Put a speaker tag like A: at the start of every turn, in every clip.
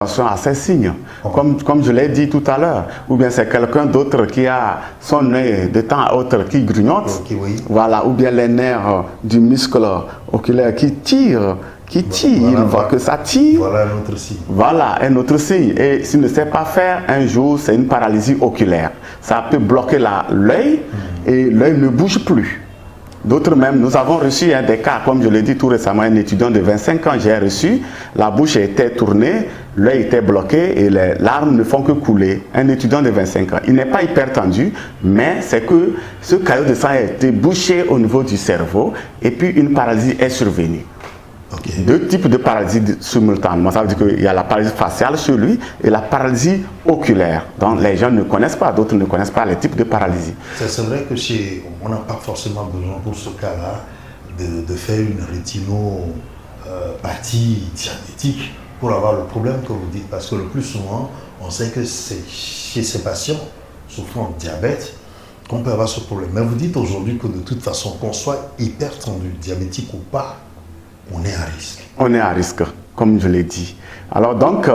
A: attention à ces signes, comme je l'ai dit tout à l'heure, ou bien c'est quelqu'un d'autre qui a son œil de temps à autre qui grignote, voilà, ou bien les nerfs du muscle oculaire qui tire, il voit que ça tire.
B: Voilà un autre signe.
A: Voilà un autre signe. Et s'il ne sait pas faire, un jour, c'est une paralysie oculaire. Ça peut bloquer l'œil et l'œil ne bouge plus. D'autres même, nous avons reçu des cas, comme je l'ai dit tout récemment, un étudiant de 25 ans, j'ai reçu, la bouche était tournée, l'œil était bloqué et les larmes ne font que couler. Un étudiant de 25 ans. Il n'est pas hypertendu, mais c'est que ce caillot de sang a été bouché au niveau du cerveau et puis une paralysie est survenue. Okay. Deux types de paralysie simultanément. Ça veut dire qu'il y a la paralysie faciale chez lui et la paralysie oculaire. Donc les gens ne connaissent pas, d'autres ne connaissent pas les types de paralysie.
B: C'est vrai que on n'a pas forcément besoin pour ce cas-là de faire une rétinopathie diabétique pour avoir le problème que vous dites. Parce que le plus souvent, on sait que c'est chez ces patients souffrant de diabète qu'on peut avoir ce problème. Mais vous dites aujourd'hui que de toute façon, qu'on soit hypertendu, diabétique ou pas, on est à risque.
A: On est à risque, comme je l'ai dit. Alors donc,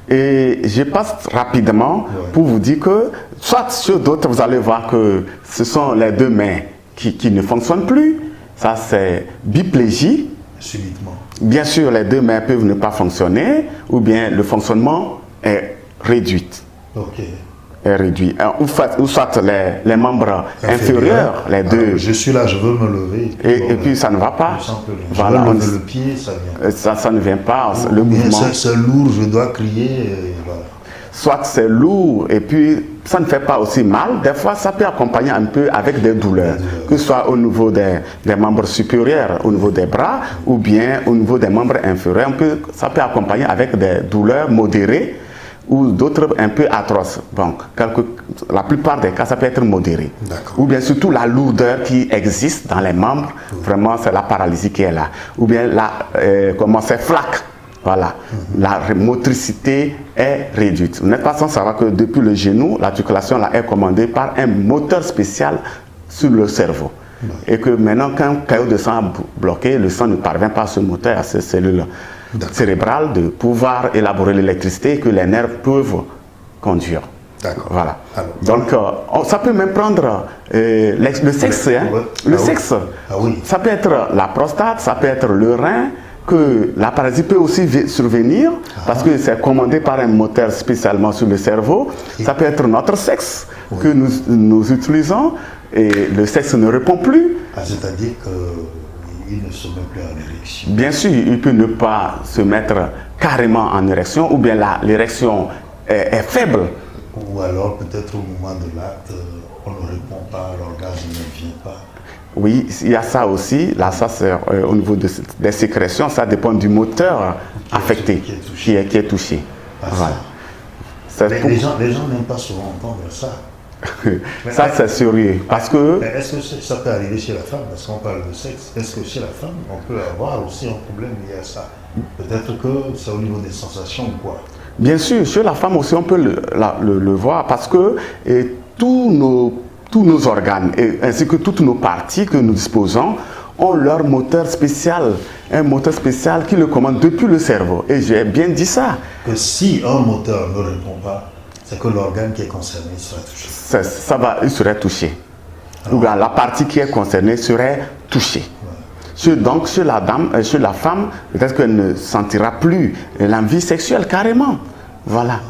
A: et je passe rapidement pour vous dire que, soit sur d'autres, vous allez voir que ce sont les deux mains qui ne fonctionnent plus. Ça, c'est biplégie.
B: Subitement.
A: Bien sûr, les deux mains peuvent ne pas fonctionner, ou bien le fonctionnement est réduit.
B: Ok.
A: Est réduit. Ou soit les membres inférieurs, les deux.
B: Je suis là, je veux me lever.
A: Et puis ça ne va pas.
B: Voilà, je veux lever le pied, ça vient.
A: Ça ne vient pas. Le mouvement.
B: C'est lourd, je dois crier. Voilà.
A: Soit c'est lourd et puis ça ne fait pas aussi mal. Des fois, ça peut accompagner un peu avec des douleurs, que ce soit au niveau des membres supérieurs, au niveau des bras, ou bien au niveau des membres inférieurs. Ça peut accompagner avec des douleurs modérées, ou d'autres un peu atroces. Donc, la plupart des cas, ça peut être modéré. Ou bien surtout la lourdeur qui existe dans les membres, vraiment c'est la paralysie qui est là. Ou bien comment c'est flaque. Voilà, la motricité est réduite. Vous n'êtes pas sans savoir que depuis le genou, l'articulation là est commandée par un moteur spécial sur le cerveau. Et que maintenant, quand un caillot de sang est bloqué, le sang ne parvient pas à ce moteur, à ces cellules cérébrales, de pouvoir élaborer l'électricité que les nerfs peuvent conduire. Voilà. Alors, donc, ça peut même prendre le sexe. Le sexe. Ça peut être la prostate, ça peut être le rein, que la paralysie peut aussi survenir parce que c'est commandé par un moteur spécialement sur le cerveau. Ça peut être notre sexe que nous utilisons et le sexe ne répond plus.
B: C'est-à-dire qu'il ne se met plus en érection.
A: Bien sûr, il peut ne pas se mettre carrément en érection ou bien l'érection est faible.
B: Ou alors peut-être au moment de l'acte, on ne répond pas, l'orgasme ne vient pas.
A: Oui, il y a ça aussi. Là, ça c'est au niveau des sécrétions, ça dépend du moteur affecté qui est touché. Voilà.
B: Les gens n'aiment pas souvent entendre ça.
A: Ça c'est sérieux. Parce que.
B: Est-ce que ça peut arriver chez la femme? Parce qu'on parle de sexe. Est-ce que chez la femme, on peut avoir aussi un problème lié à ça? Peut-être que c'est au niveau des sensations ou quoi? Bien
A: sûr, chez la femme aussi, on peut le voir parce que tous nos organes, ainsi que toutes nos parties que nous disposons, ont leur moteur spécial, un moteur spécial qui le commande depuis le cerveau. Et j'ai bien dit ça.
B: Que si un moteur ne répond pas, c'est que l'organe qui est concerné sera touché.
A: Il serait touché. Ou bien la partie qui est concernée serait touchée. Donc chez la femme, peut-être qu'elle ne sentira plus l'envie sexuelle carrément. Voilà.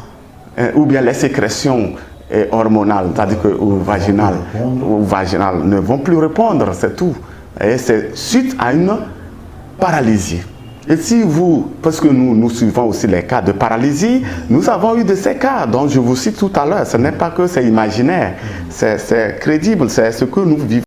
A: Ou bien les sécrétions hormonales, c'est-à-dire ou vaginales ne vont plus répondre, c'est tout. Et c'est suite à une paralysie. Et si parce que nous suivons aussi les cas de paralysie, nous avons eu de ces cas dont je vous cite tout à l'heure. Ce n'est pas que c'est imaginaire, c'est crédible, c'est ce que nous vivons.